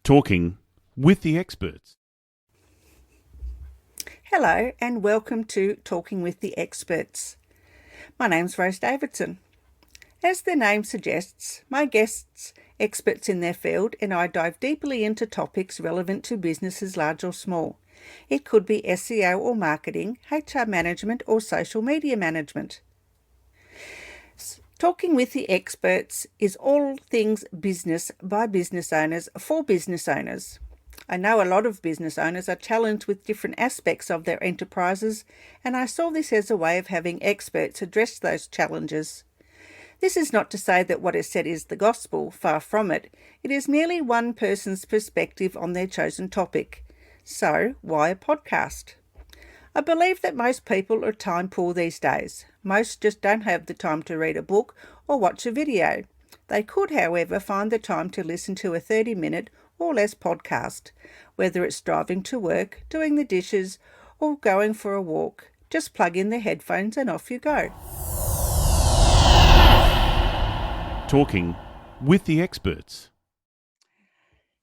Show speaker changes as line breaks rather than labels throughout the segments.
Talking with the experts.
Hello and welcome to Talking with the Experts. My name's Rose Davidson. As the name suggests, my guests, experts in their field, and I dive deeply into topics relevant to businesses large or small. It could be SEO or marketing, HR management or social media management. Talking with the Experts is all things business by business owners for business owners. I know a lot of business owners are challenged with different aspects of their enterprises, and I saw this as a way of having experts address those challenges. This is not to say that what is said is the gospel, far from it. It is merely one person's perspective on their chosen topic. So, why a podcast? I believe that most people are time poor these days. Most just don't have the time to read a book or watch a video. They could, however, find the time to listen to a 30-minute or less podcast, whether it's driving to work, doing the dishes, or going for a walk. Just plug in the headphones and off you go.
Talking with the experts.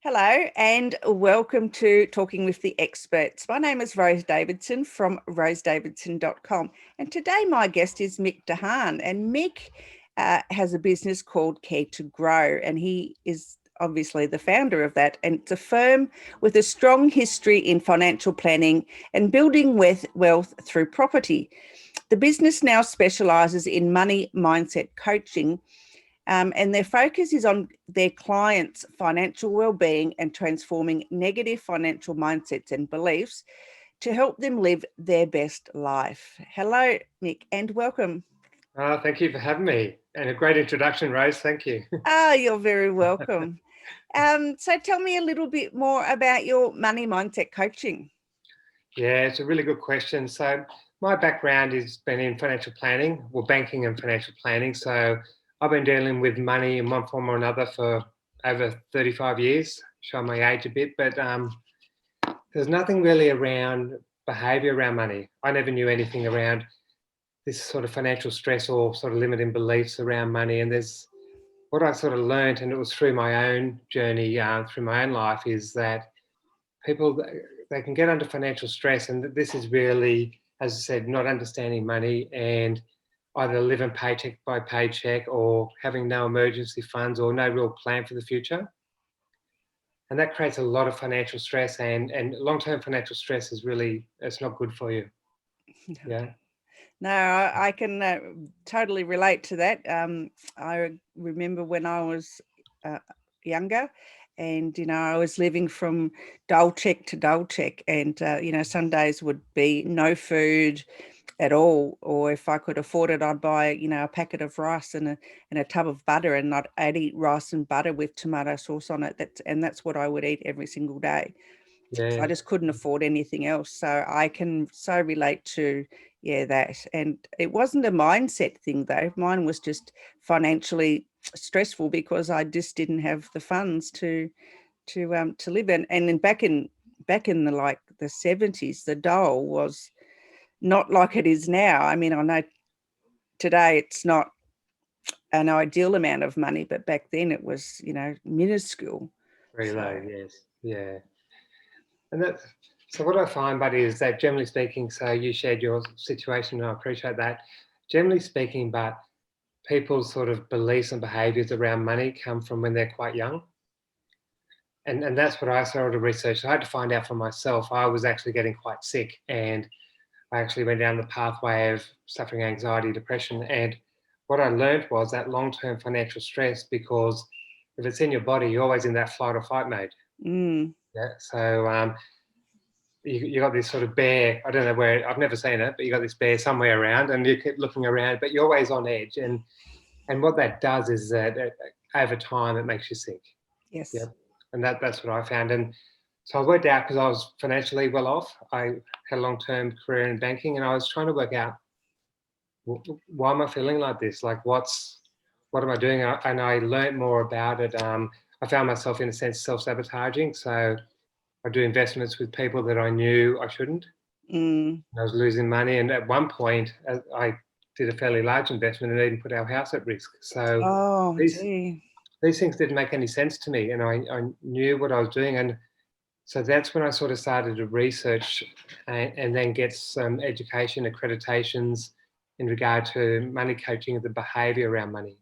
Hello and welcome to Talking with the Experts. My name is Rose Davidson from rosedavidson.com, and today my guest is Mick de Haan, and Mick has a business called Care to Grow, and he is obviously the founder of that, and it's a firm with a strong history in financial planning and building wealth through property. The business now specialises in money mindset coaching, and their focus is on their clients' financial well-being and transforming negative financial mindsets and beliefs to help them live their best life. Hello, Mick, and welcome.
Thank you for having me, and a great introduction, Rose. Thank you.
You're very welcome. So tell me a little bit more about your money mindset coaching.
Yeah, it's a really good question. So my background has been in financial planning, banking and financial planning. So I've been dealing with money in one form or another for over 35 years, showing my age a bit, but there's nothing really around behavior around money. I never knew anything around this sort of financial stress or sort of limiting beliefs around money. And there's what I sort of learned, and it was through my own journey, through my own life, is that people, they can get under financial stress. And this is really, as I said, not understanding money and either living paycheck by paycheck or having no emergency funds or no real plan for the future. And that creates a lot of financial stress, and long-term financial stress is really, it's not good for you. Yeah.
No, I can totally relate to that. I remember when I was younger, and I was living from dole check to dole check, and some days would be no food at all, or if I could afford it, I'd buy a packet of rice and a tub of butter, and I'd eat rice and butter with tomato sauce on it. That's what I would eat every single day.
Yeah.
I just couldn't afford anything else. So I can so relate to that. And it wasn't a mindset thing though. Mine was just financially stressful because I just didn't have the funds to live in. And then back in the the 70s, the dole was not like it is now. I mean, I know today it's not an ideal amount of money, but back then it was, minuscule.
Very low, yes. Yeah. And so what I find, buddy, is that generally speaking, so you shared your situation, and I appreciate that. Generally speaking, but people's sort of beliefs and behaviours around money come from when they're quite young. And that's what I started to research. I had to find out for myself. I was actually getting quite sick, and I actually went down the pathway of suffering anxiety, depression. And what I learned was that long-term financial stress, because if it's in your body, you're always in that flight or fight mode.
Mm.
Yeah. So you got this sort of bear, I don't know where, I've never seen it, but you got this bear somewhere around, and you keep looking around, but you're always on edge. And what that does is that over time, it makes you sick.
Yes.
Yep. And that's what I found. And so I worked out, because I was financially well off. I had a long-term career in banking, and I was trying to work out, why am I feeling like this? Like, what am I doing? And I learned more about it. I found myself, in a sense, self-sabotaging. So I do investments with people that I knew I shouldn't.
Mm.
I was losing money. And at one point, I did a fairly large investment and even put our house at risk. So these things didn't make any sense to me, and I knew what I was doing. And so that's when I sort of started to research and then get some education accreditations in regard to money coaching and the behaviour around money.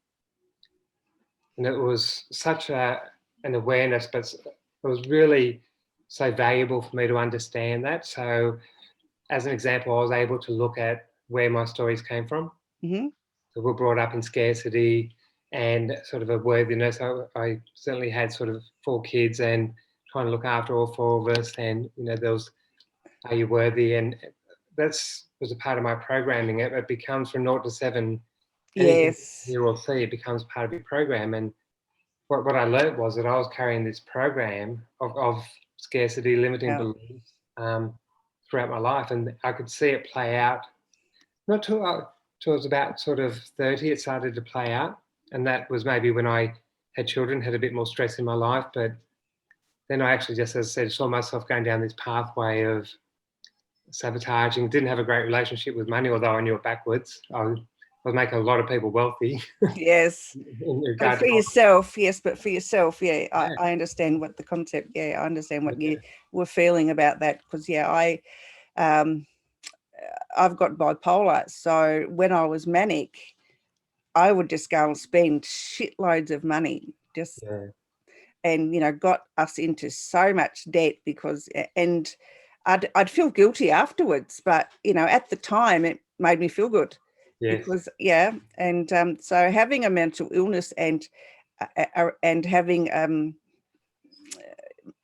And it was such an awareness, but it was really so valuable for me to understand that. So as an example, I was able to look at where my stories came from.
Mm-hmm.
So we're brought up in scarcity and sort of a worthiness. I certainly had sort of 4 kids and trying to look after all 4 of us. And, there was, are you worthy? And that's was a part of my programming. It becomes from 0 to 7. Anything
Yes.
you will see, it becomes part of your program. And what I learned was that I was carrying this program of scarcity, limiting beliefs throughout my life. And I could see it play out, not till I was about sort of 30, it started to play out. And that was maybe when I had children, had a bit more stress in my life. But then I actually, just as I said, saw myself going down this pathway of sabotaging, didn't have a great relationship with money, although I knew it backwards. I was making a lot of people wealthy.
Yes. But for yourself, yeah,
Yeah.
I understand what the concept, I understand what you were feeling about that, because, I've got bipolar. So when I was manic, I would just go and spend shitloads of money, and, got us into so much debt because, and I'd feel guilty afterwards, but, at the time it made me feel good.
Yes.
Because, and so having a mental illness and having,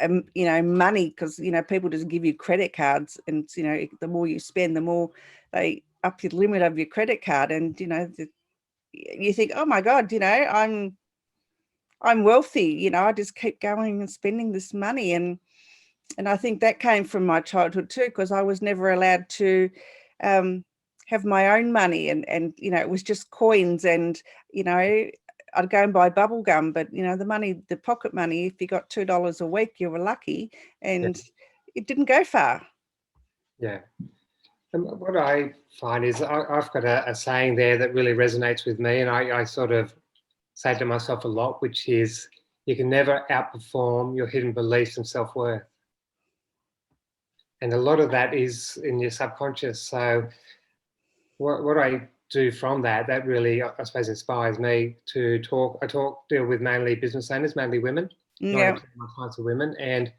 money, because, people just give you credit cards, and, the more you spend, the more they up your limit of your credit card. And, you think, oh my God, I'm wealthy, I just keep going and spending this money. And I think that came from my childhood too, because I was never allowed to have my own money, and it was just coins, and I'd go and buy bubble gum, but the pocket money, if you got $2 a week, you were lucky, and it didn't go far.
Yeah. And what I find is I've got a saying there that really resonates with me, and I sort of say to myself a lot, which is, you can never outperform your hidden beliefs and self-worth. And a lot of that is in your subconscious. So what I do from that really, I suppose, inspires me to talk. I deal with mainly business owners, mainly women. 90% of my clients are women. And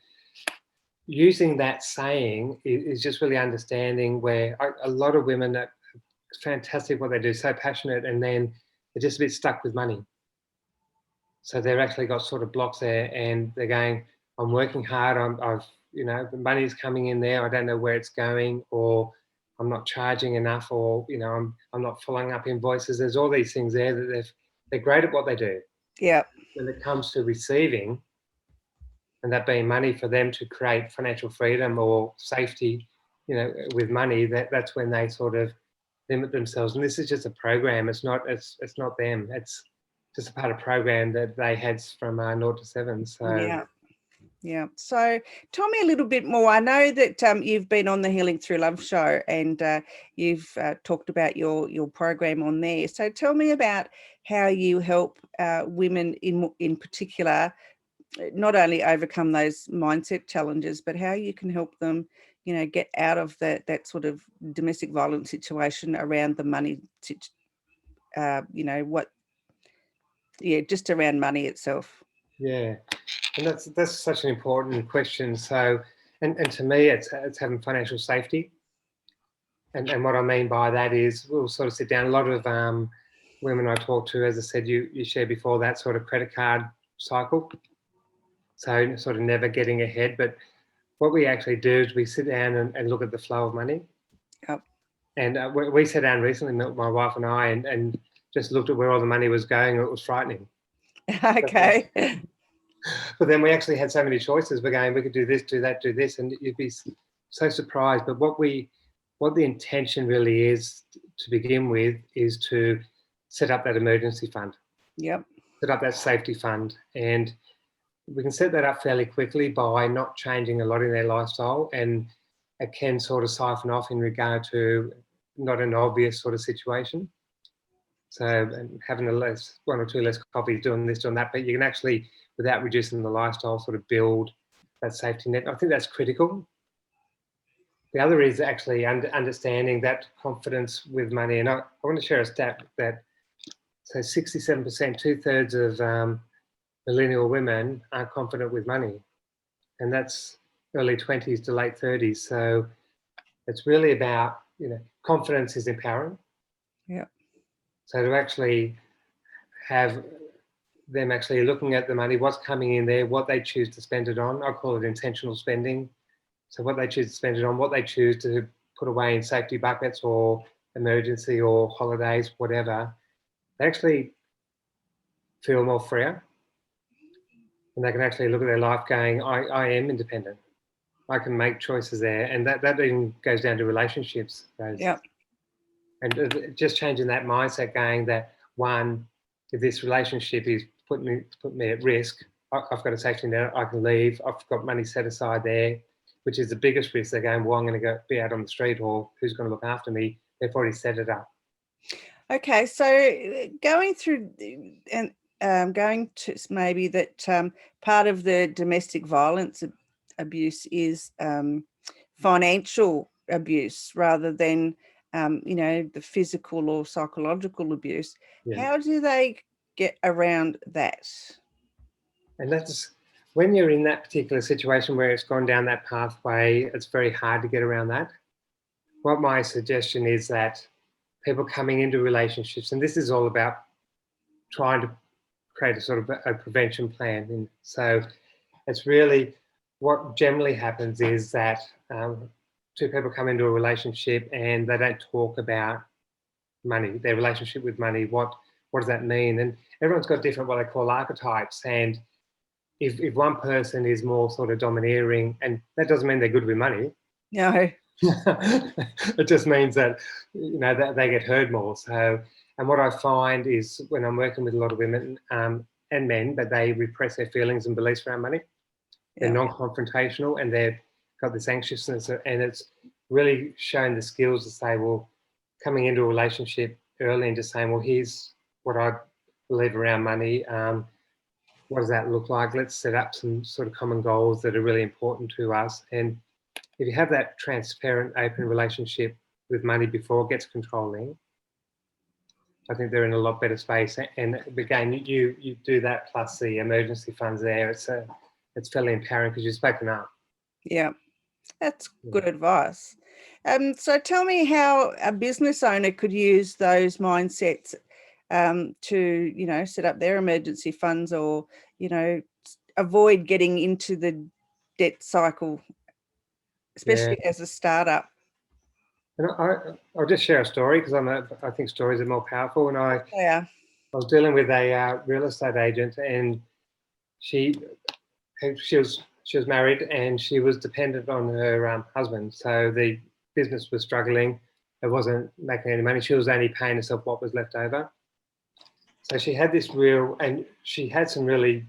using that saying is just really understanding where a lot of women are fantastic what they do, so passionate, and then they're just a bit stuck with money. So they've actually got sort of blocks there, and they're going, I'm working hard, the money's coming in there, I don't know where it's going, or I'm not charging enough, or, I'm not following up invoices. There's all these things there that they're great at what they do.
Yeah.
When it comes to receiving, and that being money for them to create financial freedom or safety, with money, that's when they sort of limit themselves. And this is just a program. It's not them. It's just a part of program that they had from 0 to 7. So
yeah. So tell me a little bit more. I know that you've been on the Healing Through Love show, and you've talked about your program on there. So tell me about how you help women in particular not only overcome those mindset challenges, but how you can help them, get out of that sort of domestic violence situation around the money, just around money itself.
Yeah, and that's such an important question. So, and to me, it's having financial safety. And what I mean by that is, we'll sort of sit down. A lot of women I talk to, as I said, you shared before, that sort of credit card cycle. So sort of never getting ahead. But what we actually do is we sit down and look at the flow of money.
Yep.
And we sat down recently, my wife and I, and just looked at where all the money was going. It was frightening.
Okay.
But then we actually had so many choices. We're going, we could do this, do that, do this, and you'd be so surprised. But what the intention really is to begin with is to set up that emergency fund.
Yep.
Set up that safety fund, and we can set that up fairly quickly by not changing a lot in their lifestyle, and it can sort of siphon off in regard to not an obvious sort of situation. So and having one or two less coffees, doing this, doing that, but you can actually, without reducing the lifestyle, sort of build that safety net. I think that's critical. The other is actually understanding that confidence with money. And I want to share a stat that, so 67%, 2/3 of millennial women aren't confident with money. And that's early 20s to late 30s. So it's really about, confidence is empowering.
Yeah.
So to actually have them actually looking at the money, what's coming in there, what they choose to spend it on. I call it intentional spending. So what they choose to spend it on, what they choose to put away in safety buckets or emergency or holidays, whatever, they actually feel more freer. And they can actually look at their life going, I am independent. I can make choices there. And that even goes down to relationships.
Yeah.
And just changing that mindset, going that, one, if this relationship is putting me at risk, I've got a safety net, I can leave, I've got money set aside there, which is the biggest risk. They're going, well, I'm going to be out on the street, or who's going to look after me? They've already set it up.
Okay, so going through and going to maybe that part of the domestic violence abuse is financial abuse rather than the physical or psychological abuse.
Yeah.
How do they get around that?
And that's when you're in that particular situation where it's gone down that pathway, it's very hard to get around that. What my suggestion is that people coming into relationships, and this is all about trying to create a sort of a prevention plan. And so it's really, what generally happens is that two people come into a relationship and they don't talk about money, their relationship with money. What does that mean? And everyone's got different, what they call archetypes. And if one person is more sort of domineering, and that doesn't mean they're good with money.
No.
It just means that, that they get heard more. So, and what I find is when I'm working with a lot of women and men, but they repress their feelings and beliefs around money. They're non-confrontational and they've got this anxiousness, and it's really showing the skills to say, well, coming into a relationship early and just saying, well, here's what I believe around money. What does that look like? Let's set up some sort of common goals that are really important to us. And if you have that transparent, open relationship with money before it gets controlling, I think they're in a lot better space. And again, you do that plus the emergency funds there. It's fairly empowering because you've spoken up.
Yeah, that's good advice. So tell me how a business owner could use those mindsets to, set up their emergency funds or, avoid getting into the debt cycle, especially as a startup.
And I'll just share a story because I think stories are more powerful. And I was dealing with a real estate agent, and she was married and she was dependent on her husband. So the business was struggling. It wasn't making any money. She was only paying herself what was left over. So she had this and she had some really,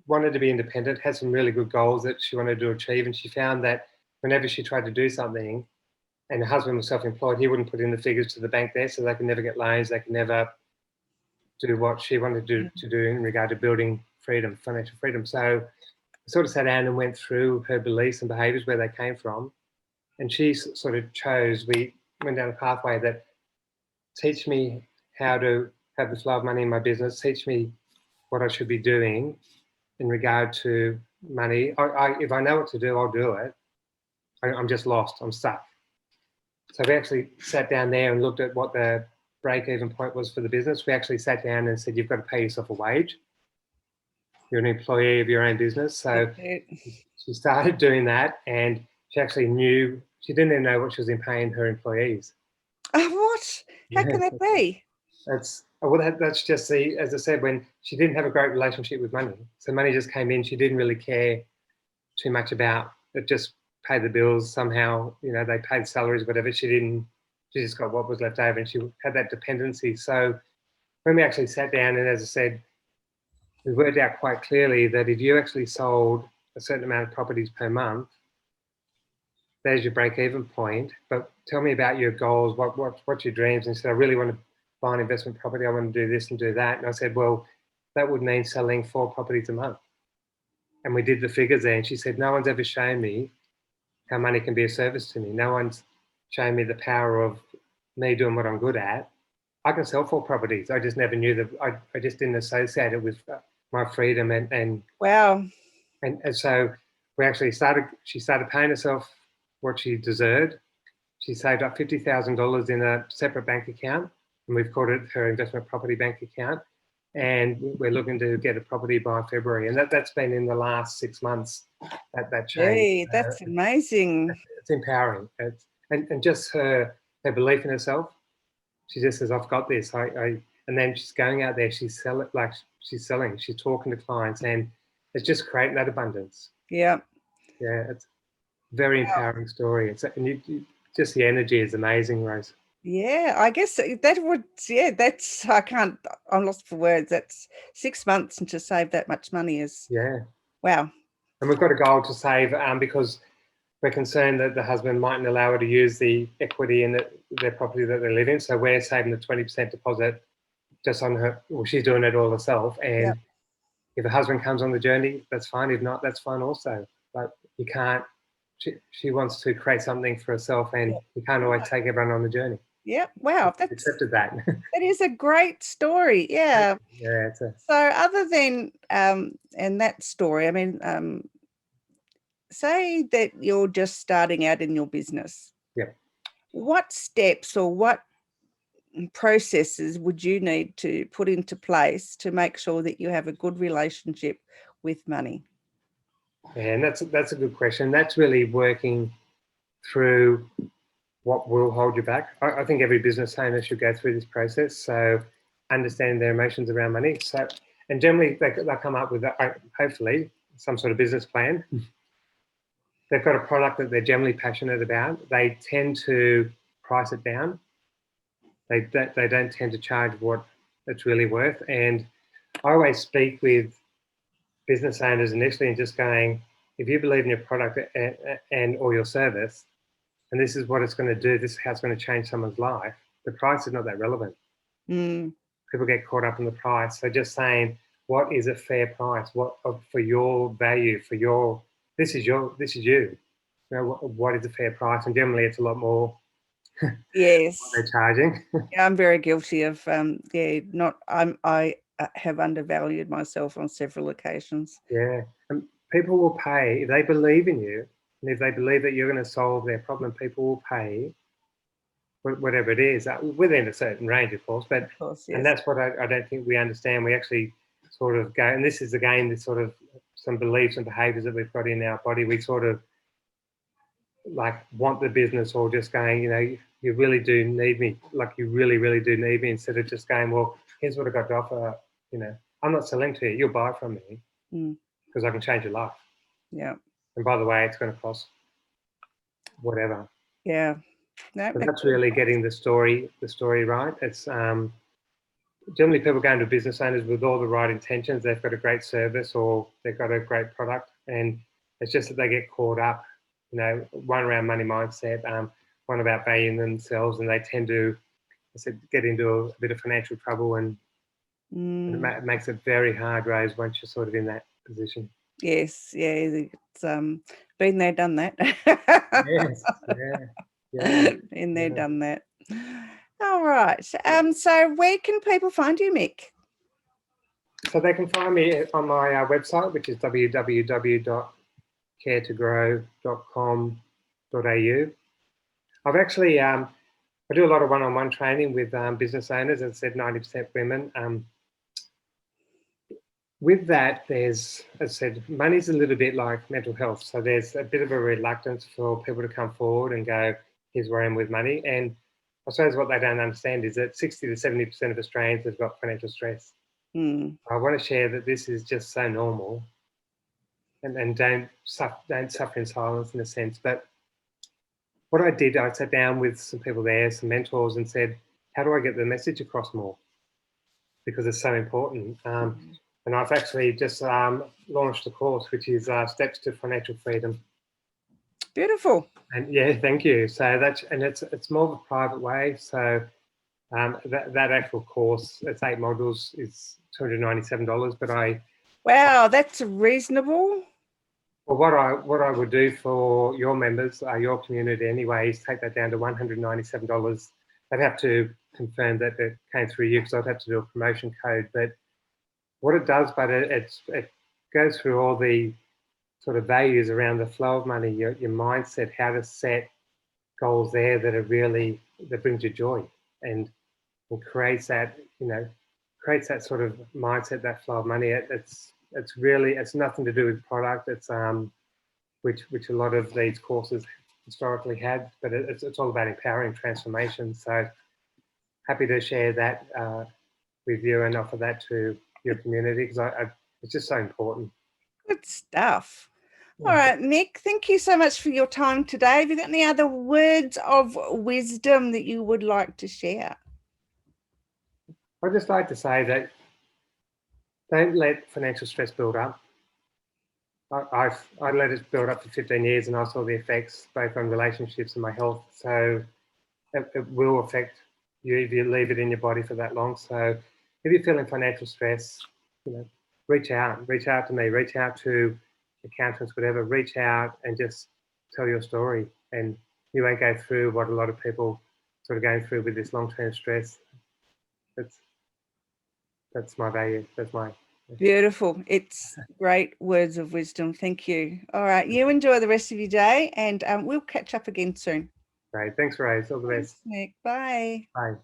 wanted to be independent, had some really good goals that she wanted to achieve. And she found that whenever she tried to do something, and her husband was self-employed, he wouldn't put in the figures to the bank there, so they could never get loans. They could never do what she wanted to do in regard to building freedom, financial freedom. So I sort of sat down and went through her beliefs and behaviours, where they came from. And she sort of we went down a pathway that teach me how to have the flow of money in my business, teach me what I should be doing in regard to money. If I know what to do, I'll do it. I'm just lost. I'm stuck. So we actually sat down there and looked at what the break-even point was for the business. We actually sat down and said, you've got to pay yourself a wage. You're an employee of your own business. So she started doing that, and she actually knew, she didn't even know what she was paying her employees.
What? How can that be?
That's just as I said, when she didn't have a great relationship with money. So money just came in. She didn't really care too much about it, just pay the bills somehow, they paid salaries, whatever. She just got what was left over, and she had that dependency. So when we actually sat down, and as I said, we worked out quite clearly that if you actually sold a certain amount of properties per month, there's your break-even point. But tell me about your goals. What's your dreams? And she said, I really want to buy an investment property. I want to do this and do that. And I said, well, that would mean selling 4 properties a month. And we did the figures there. And she said, no one's ever shown me how money can be a service to me. No one's shown me the power of me doing what I'm good at. I can sell 4 properties. I just never knew that. I just didn't associate it with my freedom and
Wow.
and so she started paying herself what she deserved. She saved up $50,000 in a separate bank account, and we've called it her investment property bank account. And we're looking to get a property by February, and that's been in the last 6 months. That changed.
Hey, that's amazing.
It's empowering. And just her belief in herself. She just says, "I've got this." And then she's going out there. She's selling. She's talking to clients, and it's just creating that abundance.
Yeah.
Yeah, it's a very empowering story. Just the energy is amazing, Rose.
Yeah, I guess that would, I'm lost for words. That's 6 months, and to save that much money is, wow.
And we've got a goal to save because we're concerned that the husband mightn't allow her to use the equity in their property that they live in. So we're saving the 20% deposit just on her. Well, she's doing it all herself. And if the husband comes on the journey, that's fine. If not, that's fine also. But you can't, she wants to create something for herself, and you can't always take everyone on the journey.
Yeah, wow. That's
accepted that.
That is a great story. Yeah.
Yeah.
So other than, and that story, I mean, say that you're just starting out in your business.
Yeah.
What steps or what processes would you need to put into place to make sure that you have a good relationship with money?
Yeah, and that's a good question. That's really working through what will hold you back. I think every business owner should go through this process. So understanding their emotions around money. So, and generally they'll come up with, hopefully, some sort of business plan. They've got a product that they're generally passionate about. They tend to price it down. They don't tend to charge what it's really worth. And I always speak with business owners initially and just going, if you believe in your product and or your service, and this is what it's going to do, this is how it's going to change someone's life, the price is not that relevant. People get caught up in the price. So just saying, what is a fair price? What for your value, for your, this is you. You know, what is a fair price? And generally it's a lot more.
Yes.
What they're charging.
Yeah, I'm very guilty of, I have undervalued myself on several occasions.
Yeah. And people will pay if they believe in you, and if they believe that you're going to solve their problem, people will pay whatever it is, within a certain range, of course. But
of course, yes.
And that's what I don't think we understand. We actually sort of go, and this is again this sort of some beliefs and behaviours that we've got in our body. We sort of like want the business, or just going, you know, you really do need me, like you really, really do need me, instead of just going, well, here's what I got to offer. You know, I'm not selling to you. You'll buy from me because I can change your life.
Yeah.
And by the way, it's going to cost whatever.
Yeah.
No, but that's really getting the story right. It's generally people go into business owners with all the right intentions. They've got a great service or they've got a great product, and it's just that they get caught up, you know, one around money mindset, one about valuing themselves, and they tend to, get into a bit of financial trouble, and it makes it very hard, Rose, once you're sort of in that position.
Yes, yeah, it's been there, done that.
Yes, yeah.
Been there, done that. All right. So where can people find you, Mick?
So they can find me on my website, which is www.caretogrow.com.au. I've actually, I do a lot of one-on-one training with business owners, as I said, 90% women. With that, there's, as I said, money's a little bit like mental health. So there's a bit of a reluctance for people to come forward and go, here's where I am with money. And I suppose what they don't understand is that 60 to 70% of Australians have got financial stress. I want to share that this is just so normal, and don't suffer in silence in a sense. But what I did, I sat down with some people there, some mentors, and said, how do I get the message across more? Because it's so important. And I've actually just launched a course, which is Steps to Financial Freedom.
Beautiful.
And yeah, thank you. So it's more of a private way. So That actual course, it's 8 modules, is $297. But
Wow, that's reasonable.
well, what I would do for your members, your community anyway, is take that down to $197. They'd have to confirm that it came through you, because I'd have to do a promotion code. But what it does, but it goes through all the sort of values around the flow of money, your mindset, how to set goals there that are really, that brings you joy and creates that, creates that sort of mindset, that flow of money. It's really, it's nothing to do with product. It's which a lot of these courses historically had, but it's all about empowering transformation. So happy to share that with you and offer that to your community, because it's just so important.
Good stuff. All right, Mick, thank you so much for your time today. Have you got any other words of wisdom that you would like to share?
I'd just like to say that don't let financial stress build up. I let it build up for 15 years, and I saw the effects both on relationships and my health. So it will affect you if you leave it in your body for that long. So if you're feeling financial stress, reach out to me, reach out to accountants, whatever, reach out and just tell your story, and you won't go through what a lot of people sort of going through with this long-term stress. That's my value. That's my...
Beautiful. It's great words of wisdom. Thank you. All right. You enjoy the rest of your day, and we'll catch up again soon.
Great. Thanks, Ray. All the best.
Thanks, Mick. Bye.
Bye.